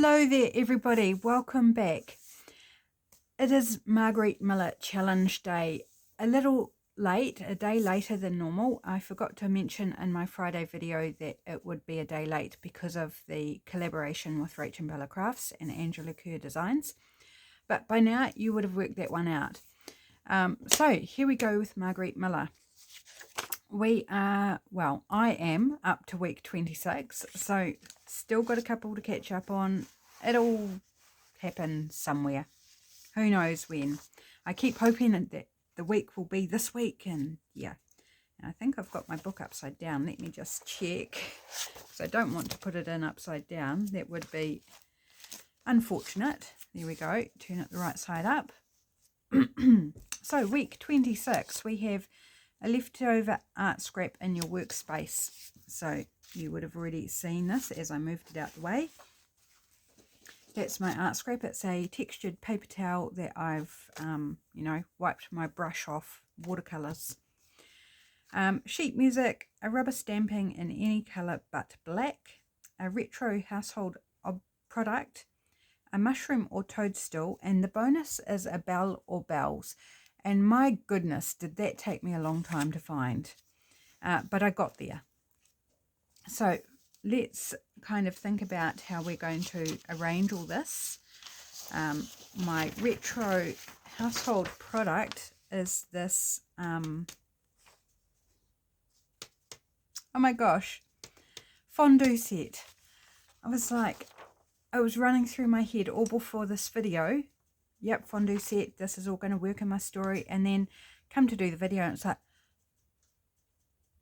Hello there everybody, welcome back. It is Margarete Miller Challenge Day. A little late, a day later than normal. I forgot to mention in my Friday video that it would be a day late because of the collaboration with Rachel Bella Crafts and Angela Kerr Designs. But by now you would have worked that one out. So here we go with Margarete Miller. We are, well, I am up to week 26, so still got a couple to catch up on. It'll happen somewhere. Who knows when. I keep hoping that the week will be this week, and yeah. And I think I've got my book upside down. Let me just check, because I don't want to put it in upside down. That would be unfortunate. There we go. Turn it the right side up. So week 26, we have a leftover art scrap in your workspace. So you would have already seen this as I moved it out the way. That's my art scrap. It's a textured paper towel that I've, wiped my brush off, watercolours. Sheet music, a rubber stamping in any colour but black, a retro household product, a mushroom or toadstool, and the bonus is a bell or bells. And my goodness, did that take me a long time to find. But I got there. So let's kind of think about how we're going to arrange all this. My retro household product is this, oh my gosh, fondue set. I was running through my head all before this video. Yep, fondue set, this is all going to work in my story. And then come to do the video and it's like,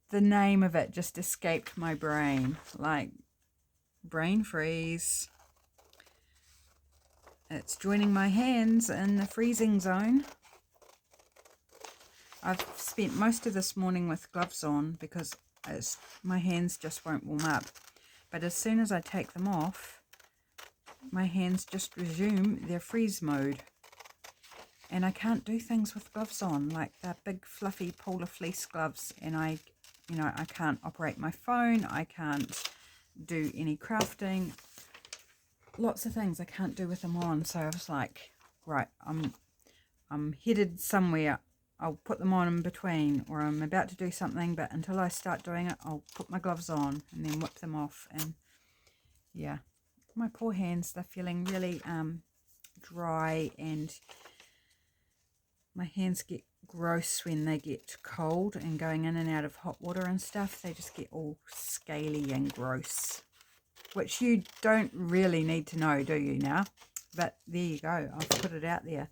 the name of it just escaped my brain. Like, brain freeze. It's joining my hands in the freezing zone. I've spent most of this morning with gloves on because my hands just won't warm up. But as soon as I take them off, my hands just resume their freeze mode. And I can't do things with gloves on, like the big fluffy polar fleece gloves. And I can't operate my phone. I can't do any crafting. Lots of things I can't do with them on. So I was like, right, I'm headed somewhere. I'll put them on in between, or I'm about to do something, but until I start doing it, I'll put my gloves on and then whip them off. And yeah, my poor hands, they're feeling really dry, and my hands get gross when they get cold and going in and out of hot water and stuff. They just get all scaly and gross, which you don't really need to know, do you now? But there you go, I've put it out there.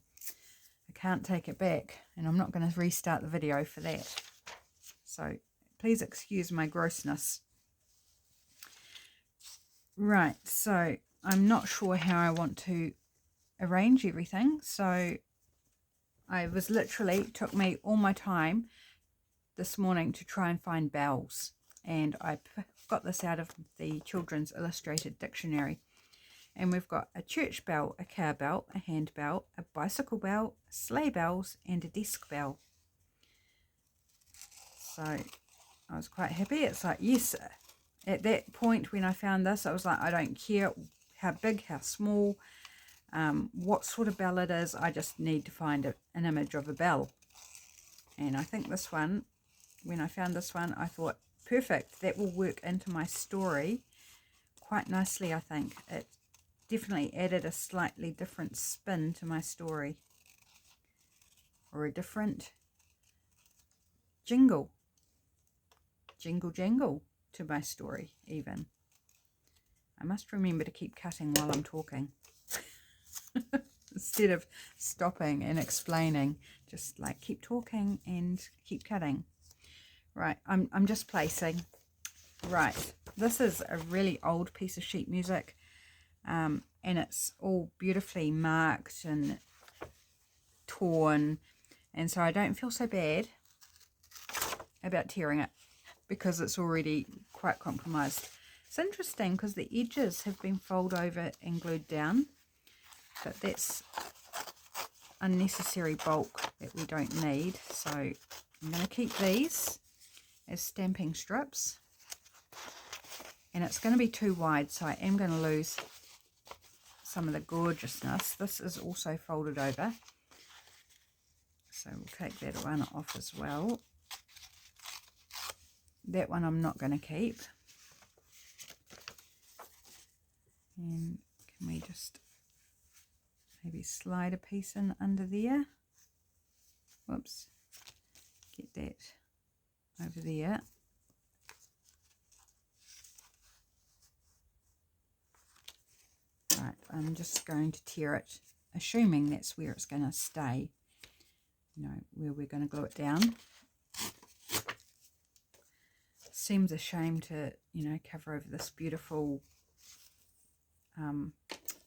I can't take it back, and I'm not going to restart the video for that. So please excuse my grossness. Right, so I'm not sure how I want to arrange everything. So I was literally, took me all my time this morning to try and find bells. And I got this out of the Children's Illustrated Dictionary. And we've got a church bell, a car bell, a hand bell, a bicycle bell, sleigh bells, and a desk bell. So I was quite happy. It's like, yes, at that point when I found this, I was like, I don't care how big, how small, what sort of bell it is. I just need to find an image of a bell. And I think this one, when I found this one, I thought, perfect, that will work into my story quite nicely. I think it definitely added a slightly different spin to my story, or a different jingle jangle to my story even. I must remember to keep cutting while I'm talking instead of stopping and explaining. Just like keep talking and keep cutting. Right, I'm just placing. Right, this is a really old piece of sheet music, and it's all beautifully marked and torn, and so I don't feel so bad about tearing it because it's already quite compromised. It's interesting because the edges have been folded over and glued down, but that's unnecessary bulk that we don't need. So I'm going to keep these as stamping strips, and it's going to be too wide, so I am going to lose some of the gorgeousness. This is also folded over, so we'll take that one off as well. That one I'm not going to keep. And can we just maybe slide a piece in under there? Whoops. Get that over there. Right, I'm just going to tear it, assuming that's where it's going to stay, you know, where we're going to glue it down. Seems a shame to, you know, cover over this beautiful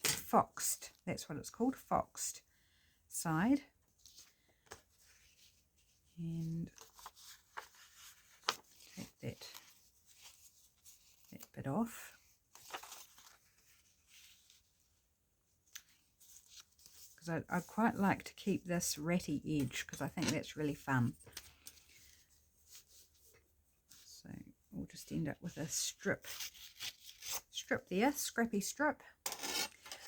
foxed, that's what it's called, foxed side. And take that bit off. Because I quite like to keep this ratty edge, because I think that's really fun. So we'll just end up with a strip there, scrappy strip.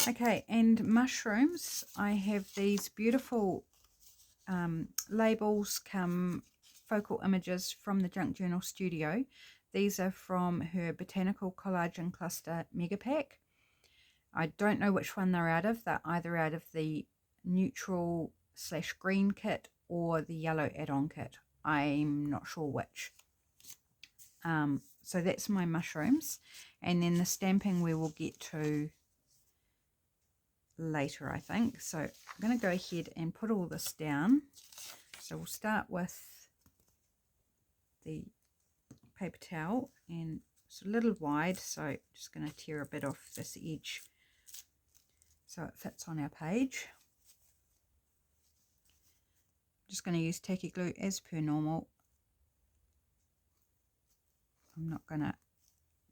Okay, and mushrooms. I have these beautiful labels come focal images from the Junk Journal Studio. These are from her Botanical Collage and Cluster Mega Pack. I don't know which one they're out of. They're either out of the neutral / green kit or the yellow add-on kit. I'm not sure which. So that's my mushrooms, and then the stamping we will get to later, I think. So I'm going to go ahead and put all this down. So we'll start with the paper towel, and it's a little wide, so I'm just going to tear a bit off this edge so it fits on our page. I'm just going to use tacky glue as per normal. I'm not going to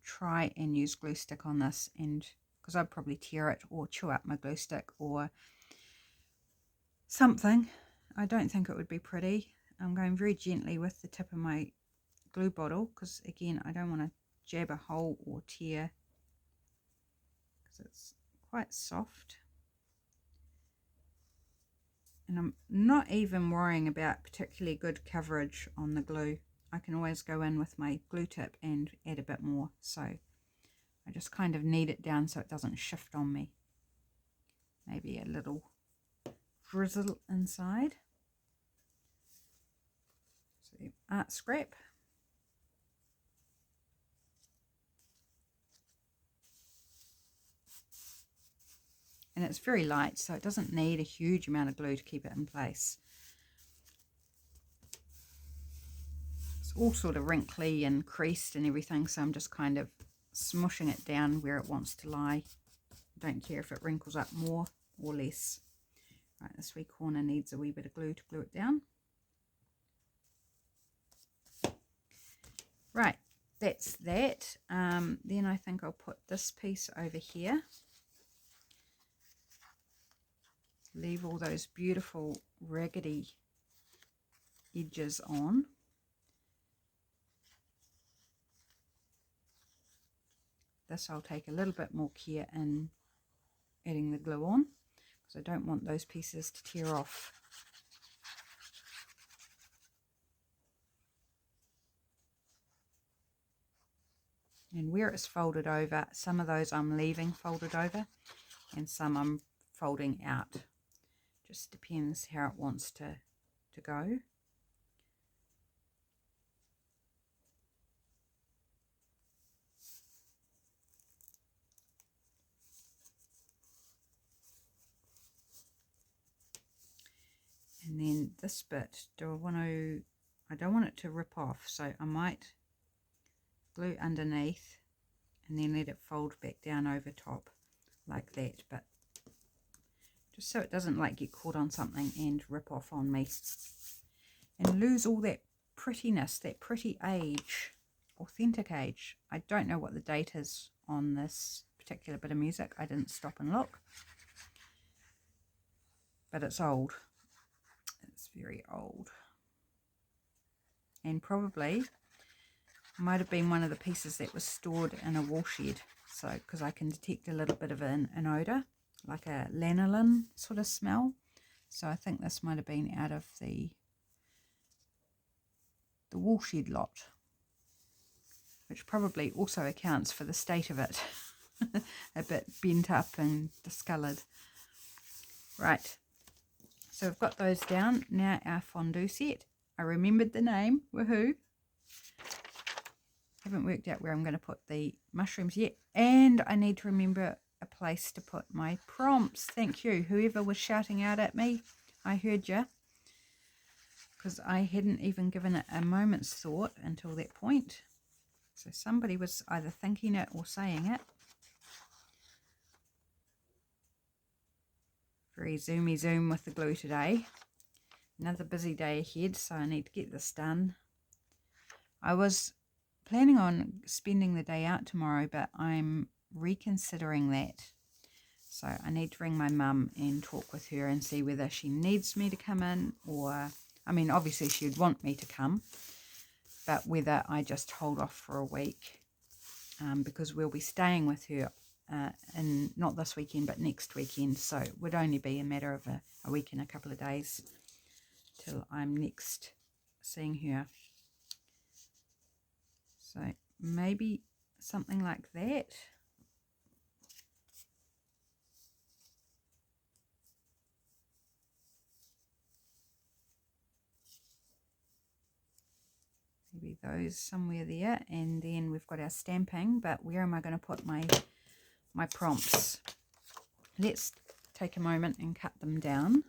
try and use glue stick on this, and because I'd probably tear it or chew up my glue stick or something. I don't think it would be pretty. I'm going very gently with the tip of my glue bottle, because again I don't want to jab a hole or tear, because it's quite soft. And I'm not even worrying about particularly good coverage on the glue. I can always go in with my glue tip and add a bit more, so I just kind of knead it down so it doesn't shift on me. Maybe a little drizzle inside. So art scrap. And it's very light, so it doesn't need a huge amount of glue to keep it in place. It's all sort of wrinkly and creased and everything, so I'm just kind of smushing it down where it wants to lie. I don't care if it wrinkles up more or less. Right, this wee corner needs a wee bit of glue to glue it down. Right, that's that. Then I think I'll put this piece over here. Leave all those beautiful raggedy edges on. This I'll take a little bit more care in adding the glue on, because I don't want those pieces to tear off. And where it's folded over, some of those I'm leaving folded over and some I'm folding out. Just depends how it wants to go. And then this bit, I don't want it to rip off, so I might glue underneath and then let it fold back down over top like that, but just so it doesn't like get caught on something and rip off on me and lose all that prettiness, that pretty age, authentic age. I don't know what the date is on this particular bit of music. I didn't stop and look, but it's old. It's very old, and probably might have been one of the pieces that was stored in a wool shed, so because I can detect a little bit of an odour. like a lanolin sort of smell. So I think this might have been out of the woolshed lot, which probably also accounts for the state of it. A bit bent up and discoloured. Right, so we've got those down. Now our fondue set. I remembered the name, woohoo. Haven't worked out where I'm going to put the mushrooms yet. And I need to remember a place to put my prompts. Thank you, whoever was shouting out at me. I heard you. Because I hadn't even given it a moment's thought until that point. So somebody was either thinking it or saying it. Very zoomy zoom with the glue today. Another busy day ahead, so I need to get this done. I was planning on spending the day out tomorrow, but I'm reconsidering that. So I need to ring my mum and talk with her and see whether she needs me to come in, or, I mean, obviously she'd want me to come, but whether I just hold off for a week, because we'll be staying with her in not this weekend but next weekend, so it would only be a matter of a week and a couple of days till I'm next seeing her. So maybe something like that. Maybe those somewhere there, and then we've got our stamping, but where am I going to put my prompts? Let's take a moment and cut them down.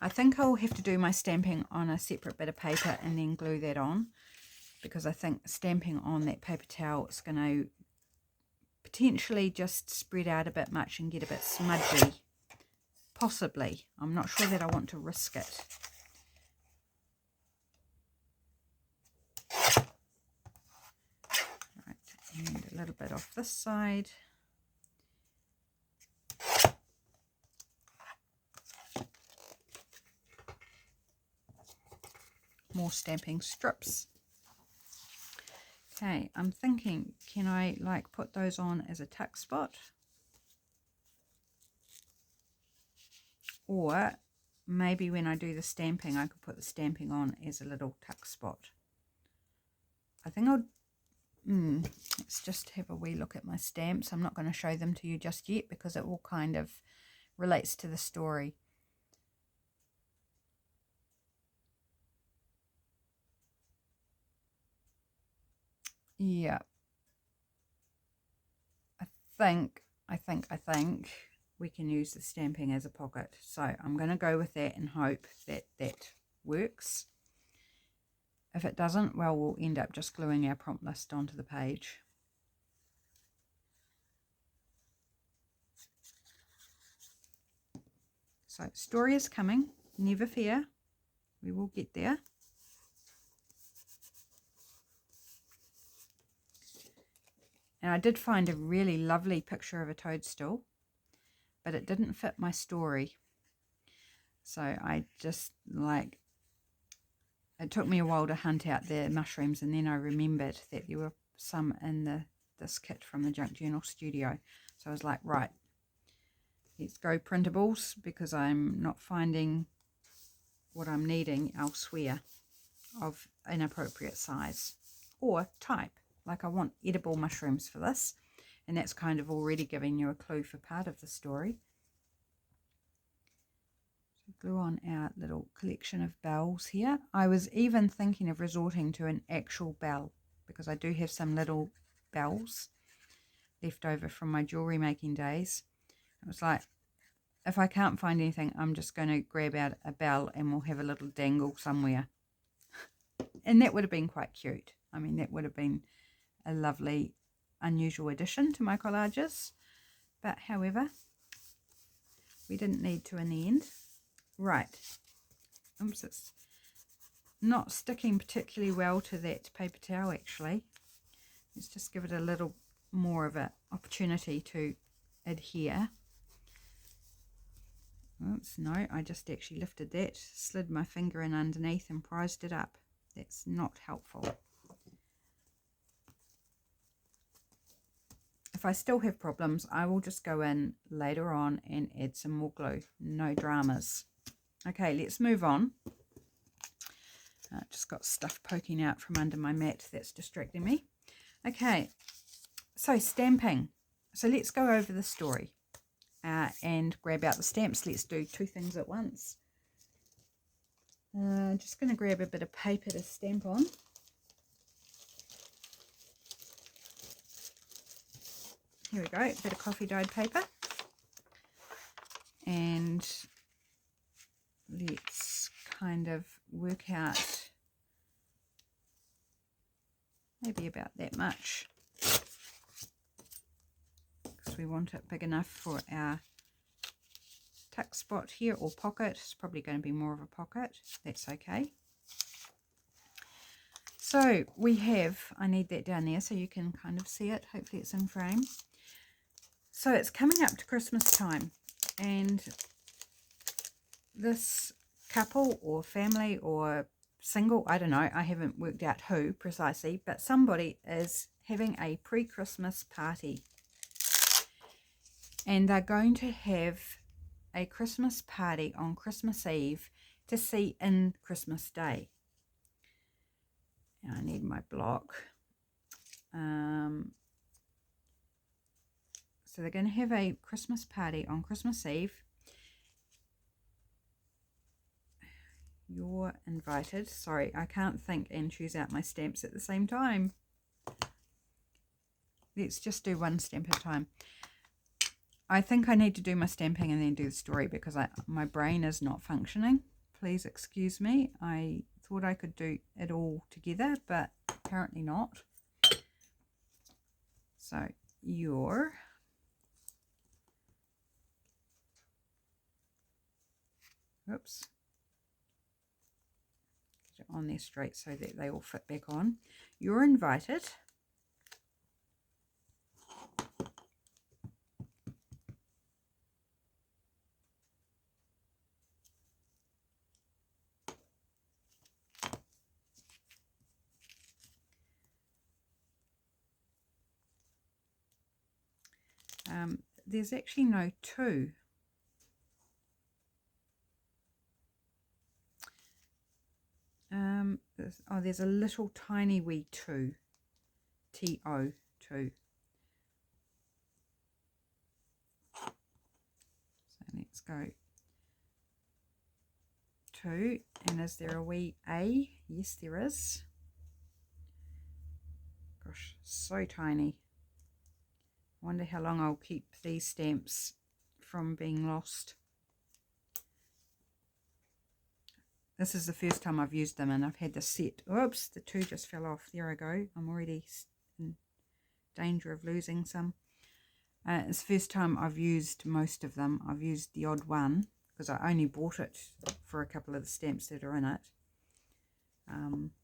I think I'll have to do my stamping on a separate bit of paper and then glue that on, because I think stamping on that paper towel is going to potentially just spread out a bit much and get a bit smudgy. Possibly. I'm not sure that I want to risk it. Right, and a little bit off this side. More stamping strips. Okay, I'm thinking, can I like put those on as a tuck spot? Or maybe when I do the stamping, I could put the stamping on as a little tuck spot. I think I'll, let's just have a wee look at my stamps. I'm not going to show them to you just yet because it all kind of relates to the story. Yeah, I think we can use the stamping as a pocket. So I'm going to go with that and hope that that works. If it doesn't, well, we'll end up just gluing our prompt list onto the page. So story is coming, never fear, we will get there. And I did find a really lovely picture of a toadstool, but it didn't fit my story. So I just like, it took me a while to hunt out the mushrooms, and then I remembered that there were some in this kit from the Junk Journal studio. So I was like, right, let's go printables, because I'm not finding what I'm needing elsewhere of inappropriate size or type. Like I want edible mushrooms for this, and that's kind of already giving you a clue for part of the story. So glue on our little collection of bells here. I was even thinking of resorting to an actual bell, because I do have some little bells left over from my jewellery making days. It was like, if I can't find anything, I'm just going to grab out a bell and we'll have a little dangle somewhere. And that would have been quite cute. I mean, that would have been a lovely, unusual addition to my collages. But however, we didn't need to in the end. Right. Oops, it's not sticking particularly well to that paper towel actually. Let's just give it a little more of an opportunity to adhere. Oops, no, I just actually lifted that, slid my finger in underneath and prized it up. That's not helpful. if I still have problems, I will just go in later on and add some more glue. No dramas. Okay, let's move on. Just got stuff poking out from under my mat that's distracting me. Okay, so stamping. So let's go over the story and grab out the stamps. Let's do two things at once. Just going to grab a bit of paper to stamp on. Here we go, a bit of coffee dyed paper. And let's kind of work out maybe about that much, because we want it big enough for our tuck spot here, or pocket. It's probably going to be more of a pocket. That's okay. So we have, I need that down there so you can kind of see it. Hopefully it's in frame. So it's coming up to Christmas time, and this couple or family or single, I don't know, I haven't worked out who precisely, but somebody is having a pre-Christmas party, and they're going to have a Christmas party on Christmas Eve to see in Christmas Day. Now I need my block. So they're going to have a Christmas party on Christmas Eve. You're invited. Sorry, I can't think and choose out my stamps at the same time. Let's just do one stamp at a time. I think I need to do my stamping and then do the story, because my brain is not functioning. Please excuse me. I thought I could do it all together, but apparently not. So you're oops. Get it on there straight so that they all fit back on. You're invited. There's actually no two. There's a little tiny wee two. T-O, two. So let's go two. And is there a wee A? Yes, there is. Gosh, so tiny. I wonder how long I'll keep these stamps from being lost. This is the first time I've used them, and I've had the set. Oops, the two just fell off. There I go. I'm already in danger of losing some. It's the first time I've used most of them. I've used the odd one because I only bought it for a couple of the stamps that are in it,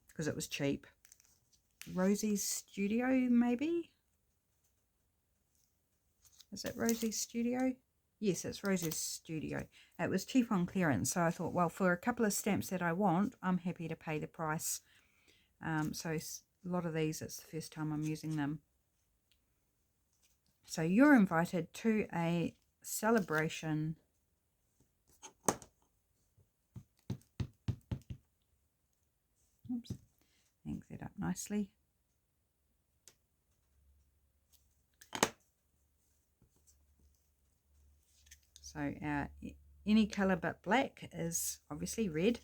because it was cheap. Rosie's Studio, maybe? Is it Rosie's Studio? Yes, it's Rosie's Studio. It was cheap on clearance, so I thought, well, for a couple of stamps that I want, I'm happy to pay the price. So a lot of these, it's the first time I'm using them. So you're invited to a celebration. Oops, hang that up nicely. So any colour but black is obviously red,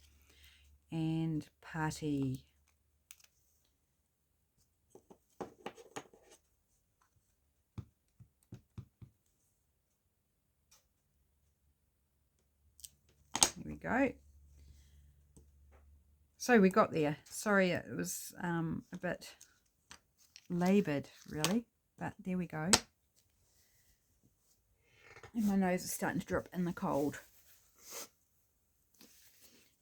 and party. Here we go. So we got there. Sorry, it was a bit laboured really, but there we go. And my nose is starting to drip in the cold.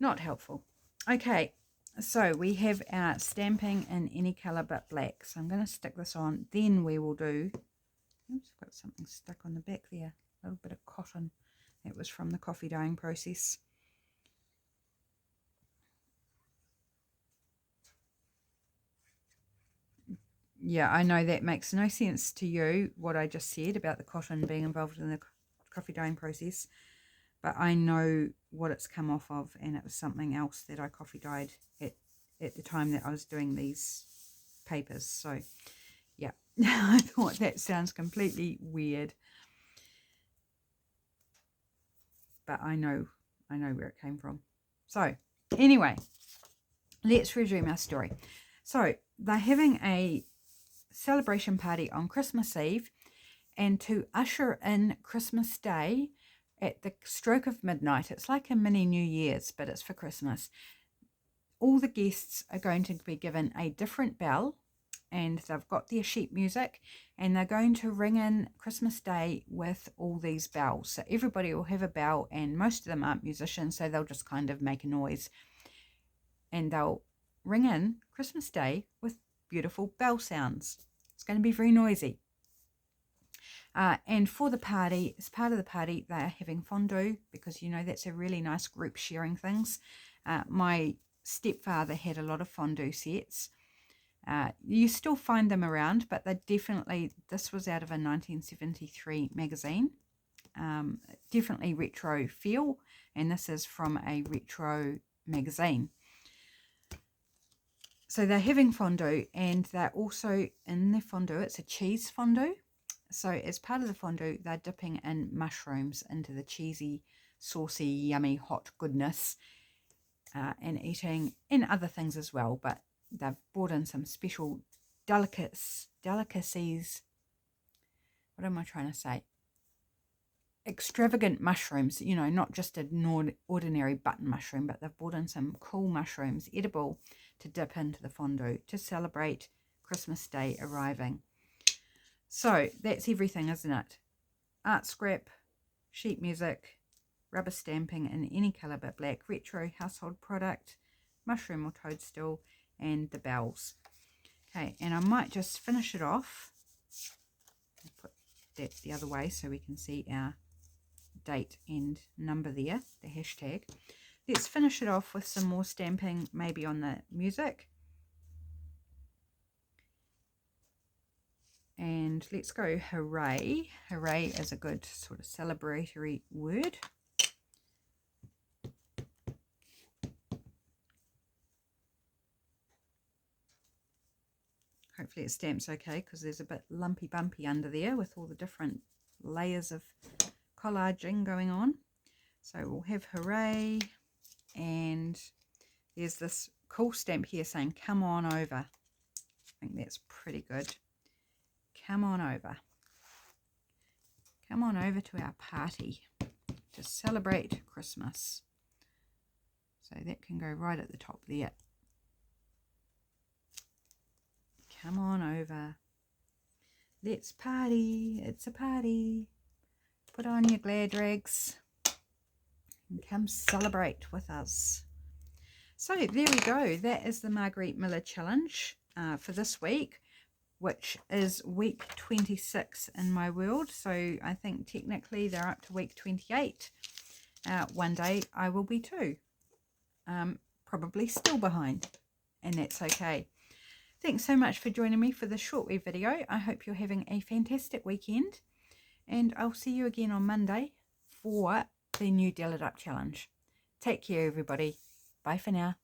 Not helpful. Okay, so we have our stamping in any colour but black. So I'm going to stick this on. Then we will do... Oops, I've got something stuck on the back there. A little bit of cotton. That was from the coffee dyeing process. Yeah, I know that makes no sense to you, what I just said about the cotton being involved in the coffee dyeing process. But I know what it's come off of, and it was something else that I coffee dyed at the time that I was doing these papers. So, yeah, I thought that sounds completely weird. But I know where it came from. So, anyway, let's resume our story. So, they're having a celebration party on Christmas Eve, and to usher in Christmas Day at the stroke of midnight, it's like a mini New Year's, but it's for Christmas. All the guests are going to be given a different bell, and they've got their sheet music, and they're going to ring in Christmas Day with all these bells. So everybody will have a bell, and most of them aren't musicians, so they'll just kind of make a noise, and they'll ring in Christmas Day with beautiful bell sounds. It's going to be very noisy. And for the party, as part of the party, they are having fondue, because, you know, that's a really nice group sharing things. My stepfather had a lot of fondue sets. You still find them around, but they're definitely, this was out of a 1973 magazine. Definitely retro feel, and this is from a retro magazine. So they're having fondue, and they're also in the fondue, it's a cheese fondue. So as part of the fondue, they're dipping in mushrooms into the cheesy, saucy, yummy, hot goodness, and eating, and other things as well. But they've brought in some special delicacies. What am I trying to say? Extravagant mushrooms, you know, not just an ordinary button mushroom, but they've brought in some cool mushrooms, edible, to dip into the fondue to celebrate Christmas Day arriving. So that's everything, isn't it? Art scrap, sheet music, rubber stamping in any colour but black, retro household product, mushroom or toadstool, and the bells. Okay, and I might just finish it off. I'll put that the other way so we can see our date and number there, the hashtag. Let's finish it off with some more stamping, maybe on the music. And let's go hooray. Hooray is a good sort of celebratory word. Hopefully it stamps okay, because there's a bit lumpy bumpy under there with all the different layers of collaging going on. So we'll have hooray, and there's this cool stamp here saying come on over. I think that's pretty good. Come on over. Come on over to our party to celebrate Christmas. So that can go right at the top there. Come on over. Let's party. It's a party. Put on your glad rags and come celebrate with us. So there we go. That is the Margarete Miller challenge for this week, which is week 26 in my world. So I think technically they're up to week 28. One day I will be too. Probably still behind, and that's okay. Thanks so much for joining me for this short wee video. I hope you're having a fantastic weekend, and I'll see you again on Monday for the new Dell It Up challenge. Take care, everybody. Bye for now.